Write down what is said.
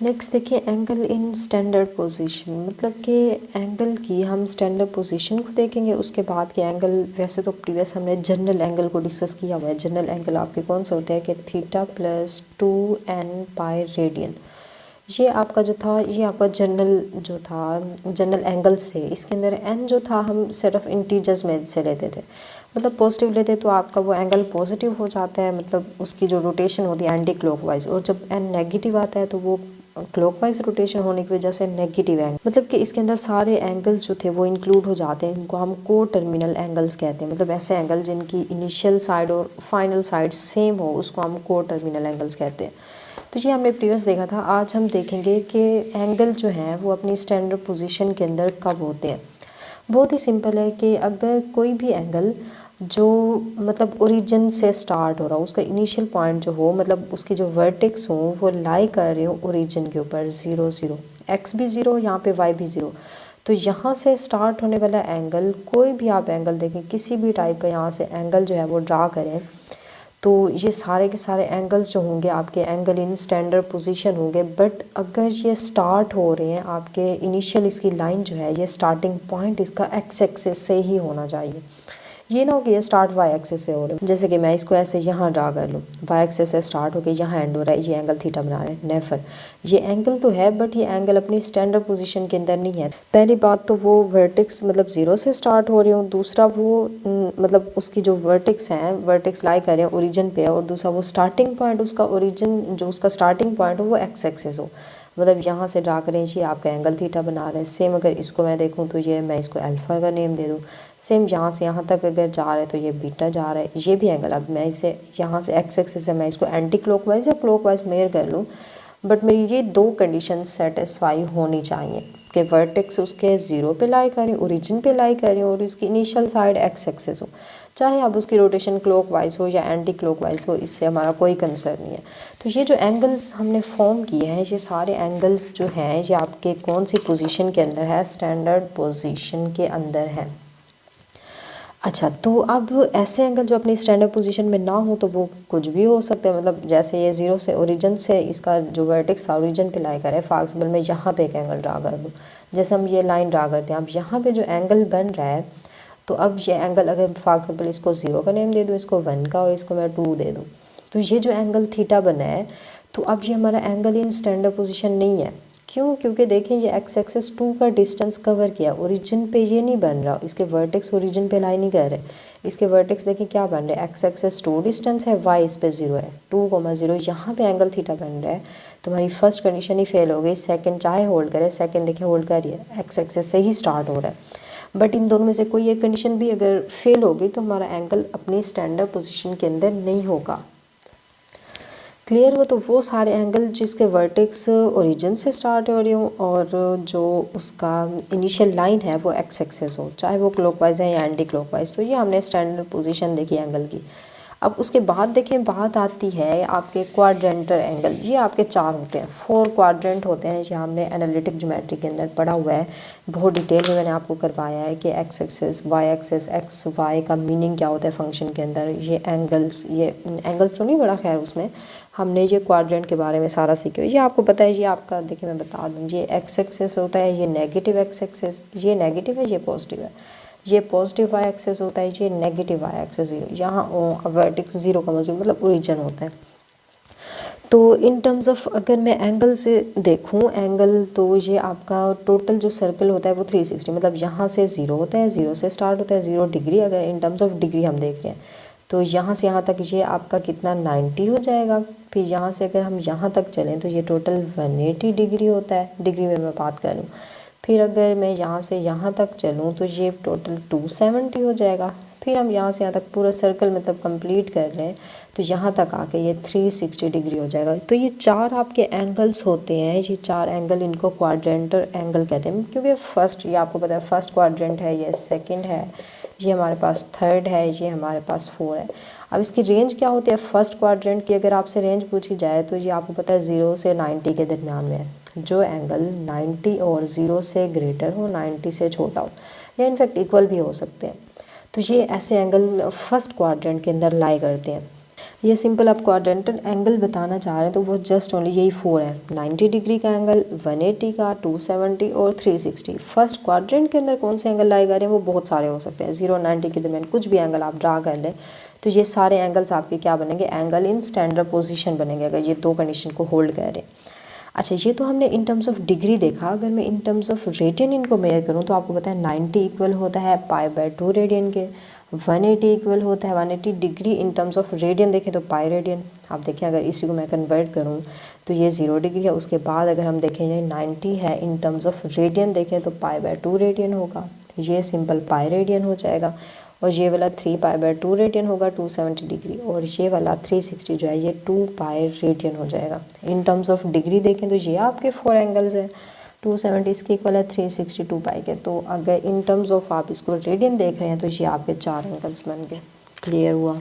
Next देखिए angle in standard position, मतलब कि एंगल की हम स्टैंडर्ड पोजीशन को देखेंगे, उसके बाद के एंगल। वैसे तो प्रीवियस हमने जनरल एंगल को डिस्कस किया हुआ है। जनरल एंगल आपके कौन से होते हैं कि theta plus 2n pi radian. ये आपका जो था, ये आपका जनरल जो था, जनरल एंगल्स थे। इसके अंदर n जो था हम सेट ऑफ इंटीजर्स में से लेते थे, मतलब पॉजिटिव लेते तो आपका वो एंगल पॉजिटिव हो जाता है, मतलब उसकी जो रोटेशन होती है एंटी क्लॉकवाइज। और जब n नेगेटिव आता है तो वो क्लॉकवाइज रोटेशन होने की वजह से नेगेटिव एंगल, मतलब कि इसके अंदर सारे एंगल्स जो थे वो इंक्लूड हो जाते हैं। इनको हम को टर्मिनल एंगल्स कहते हैं, मतलब ऐसे एंगल जिनकी इनिशियल साइड और फाइनल साइड सेम हो, उसको हम को टर्मिनल एंगल्स कहते हैं। तो ये हमने प्रीवियस देखा था। आज हम देखेंगे कि एंगल जो है वो अपनी स्टैंडर्ड पोजीशन के अंदर कब होते हैं। बहुत ही सिंपल है कि अगर कोई भी एंगल जो मतलब ओरिजिन से स्टार्ट हो रहा हो, उसका इनिशियल पॉइंट जो हो, मतलब उसकी जो वर्टेक्स हो वो लाई कर रहे हो ओरिजिन के ऊपर 0 0, एक्स भी 0, यहाँ पे वाई भी 0, तो यहाँ से स्टार्ट होने वाला एंगल, कोई भी आप एंगल देखें किसी भी टाइप का, यहाँ से एंगल जो है वो ड्रा करें, तो ये सारे के सारे एंगल्स जो होंगे आपके एंगल इन स्टैंडर्ड पोजीशन होंगे। बट अगर ये स्टार्ट हो रहे हैं आपके इनिशियल, इसकी लाइन जो है, ये स्टार्टिंग पॉइंट इसका एक्स एक्सिस से ही होना चाहिए। ये ना हो कि ये स्टार्ट वाई एक्सिस से हो रहे हो। जैसे कि मैं इसको ऐसे यहाँ ड्रा कर लूँ, वाई एक्सिस से स्टार्ट होकर यहाँ एंड हो रहा है, ये एंगल थीटा बना रहे हैं। नेफर, ये एंगल तो है बट ये एंगल अपनी स्टैंडर्ड पोजीशन के अंदर नहीं है। पहली बात तो वो वर्टेक्स मतलब 0 से स्टार्ट हो रही हो, दूसरा वो मतलब उसकी जो वर्टेक्स हैं, वर्टेक्स लाई कर रहे हैं ओरिजिन पे, और दूसरा वो स्टार्टिंग पॉइंट, उसका ओरिजिन जो उसका स्टार्टिंग पॉइंट हो वो एक्स एक्सिस हो, मतलब यहाँ से ड्रा करें ये आपका एंगल थीटा बना रहा है। सेम अगर इसको मैं देखूँ तो ये मैं इसको अल्फ़ा का नेम दे दूँ। सेम यहाँ से यहाँ तक अगर जा रहा है तो ये बीटा जा रहा है, ये भी एंगल। अब मैं इसे यहाँ से एक्स एक्सिस से मैं इसको एंटी क्लॉकवाइज या क्लॉकवाइज मेजर कर लूँ, बट मेरी ये दो कंडीशन सेटिस्फाई होनी चाहिए कि वर्टेक्स उसके 0 पे लाई करें, ओरिजिन पे लाई करें, और इसकी इनिशियल साइड एक्स एक्सिस हो। चाहे अब उसकी रोटेशन क्लॉकवाइज हो या एंटी क्लॉकवाइज हो, इससे हमारा कोई कंसर्न नहीं है। तो ये जो एंगल्स हमने फॉर्म किए हैं, ये सारे एंगल्स जो हैं ये आपके कौन सी पोजीशन के अंदर है, स्टैंडर्ड पोजीशन के अंदर है। अच्छा, तो अब ऐसे एंगल जो अपनी स्टैंडर्ड पोजीशन में ना हो तो वो कुछ भी हो सकते हैं, मतलब जैसे ये 0 से ओरिजिन से इसका जो वर्टेक्स था ओरिजिन पे लाई करे। फॉर एग्जाम्पल मैं यहाँ पे एक एंगल ड्रा कर दूँ, जैसे हम ये लाइन ड्रा करते हैं। अब यहाँ पे जो एंगल बन रहा है, तो अब ये एंगल अगर फॉर एग्जाम्पल इसको 0 का नेम दे दूँ, इसको 1 का, और इसको मैं 2 दे दूँ, तो ये जो एंगल थीटा बना है, तो अब ये हमारा एंगल इन स्टैंडर्ड पोजीशन नहीं है। क्यों? क्योंकि देखें ये एक्स एक्सिस 2 का डिस्टेंस कवर किया, ओरिजिन पे ये नहीं बन रहा, इसके वर्टेक्स ओरिजिन पे लाई नहीं कर रहे। इसके वर्टेक्स देखें क्या बन रहे हैं, एक्स एक्सिस 2 डिस्टेंस है, वाई इस पे 0 है, 2,0 यहाँ पे एंगल थीटा बन रहा है। तो हमारी फर्स्ट कंडीशन ही फेल हो गई। सेकंड चाहे होल्ड करे, सेकंड देखिए होल्ड करिए, एक्स एक्सिस से ही स्टार्ट हो रहा है। बट इन दोनों में से कोई एक कंडीशन भी अगर फेल हो गई तो हमारा एंगल अपनी स्टैंडर्ड पोजीशन के अंदर नहीं होगा। क्लियर हो? तो वो सारे एंगल जिसके वर्टेक्स ओरिजिन से स्टार्ट हो रही हो और जो उसका इनिशियल लाइन है वो एक्स एक्सिस हो, चाहे वो क्लॉकवाइज है या एंटी क्लॉकवाइज, तो ये हमने स्टैंडर्ड पोजीशन देखी एंगल की। अब उसके बाद देखें, बात आती है आपके क्वाड्रेंटर एंगल। ये आपके 4 होते हैं, 4 क्वाड्रेंट होते हैं। ये हमने एनालिटिक ज्योमेट्री के अंदर पढ़ा हुआ है, बहुत डिटेल में मैंने आपको करवाया है कि X axis, Y axis, X Y का मीनिंग क्या होता है फंक्शन के अंदर। ये एंगल्स तो नहीं बड़ा, खैर उसमें हमने ये क्वाड्रेंट के बारे में सारा सीखे। ये आपको पता है, ये आपका देखिए मैं बता दूँ, ये एक्स एक्सिस होता है, ये नेगेटिव एक्स एक्सिस, ये नेगेटिव है, ये पॉजिटिव है। ये पॉजिटिव वाई एक्सिस होता है, ये नेगेटिव वाई एक्सिस 0, यहाँ वर्टेक्स 0 का मतलब ओरिजिन होता है। तो इन टर्म्स ऑफ अगर मैं एंगल से देखूं एंगल, तो ये आपका टोटल जो सर्कल होता है वो 360, मतलब यहाँ से 0 होता है, 0 से स्टार्ट होता है, 0 डिग्री। अगर इन टर्म्स ऑफ डिग्री हम देख रहे हैं तो यहाँ से यहाँ तक ये आपका कितना 90 हो जाएगा। फिर यहाँ से अगर हम यहाँ तक चलें तो ये टोटल 180 डिग्री होता है, डिग्री में मैं बात करूँ। फिर अगर मैं यहाँ से यहाँ तक चलूँ तो ये टोटल 270 हो जाएगा। फिर हम यहाँ से यहाँ तक पूरा सर्कल मतलब कंप्लीट कर लें तो यहाँ तक आके ये 360 डिग्री हो जाएगा। तो ये 4 आपके एंगल्स होते हैं, ये 4 एंगल, इनको क्वाड्रेंटर एंगल कहते हैं। क्योंकि फर्स्ट, ये आपको पता है फर्स्ट क्वाड्रेंट है, ये सेकंड है, ये हमारे पास थर्ड है, ये हमारे पास 4 है। अब इसकी रेंज क्या होती है फर्स्ट क्वाड्रेंट की? अगर आपसे रेंज पूछी जाए तो ये आपको पता है 0 से 90 के दरमियान में है। जो एंगल 90 और 0 से ग्रेटर हो, 90 से छोटा हो, या इनफैक्ट इक्वल भी हो सकते हैं, तो ये ऐसे एंगल फर्स्ट क्वाड्रेंट के अंदर लाई करते हैं। ये सिंपल आप क्वाड्रेंटल एंगल बताना चाह रहे हैं तो वो जस्ट ओनली यही 4 है, 90 डिग्री का एंगल, 180 का, 270 और 360। फर्स्ट क्वाड्रेंट के अंदर कौन से एंगल लाए जा रहे हैं वो बहुत सारे हो सकते हैं, 0 और 90 के दरमियान कुछ भी एंगल आप ड्रा कर लें तो ये सारे एंगल्स आपके क्या बनेंगे, एंगल इन स्टैंडर्ड पोजीशन बनेंगे अगर ये दो कंडीशन को होल्ड कर रहे हैं। अच्छा, ये तो हमने इन टर्म्स ऑफ डिग्री देखा। अगर मैं इन टर्म्स ऑफ रेडियन इनको मेजर करूँ तो आपको पता है 90 इक्वल होता है π/2 रेडियन के, 180 इक्वल होता है 180 degree in terms of radian देखें तो पाई रेडियन। आप देखें अगर इसी को मैं कन्वर्ट करूँ तो ये 0 डिग्री है, उसके बाद अगर हम देखें ये 90 है इन टर्म्स ऑफ रेडियन देखें तो π/2 रेडियन होगा, ये सिंपल पाई रेडियन हो जाएगा। और ये वाला 3π/2 रेडियन होगा 270 डिग्री, और ये वाला 360 जो है ये 2π रेडियन हो जाएगा। इन टर्म्स ऑफ डिग्री देखें तो ये आपके 4 एंगल्स हैं, 270 इसके इक्वल है 360 2π के। तो अगर इन टर्म्स ऑफ आप इसको रेडियन देख रहे हैं तो ये आपके 4 एंगल्स बन गए। क्लियर हुआ?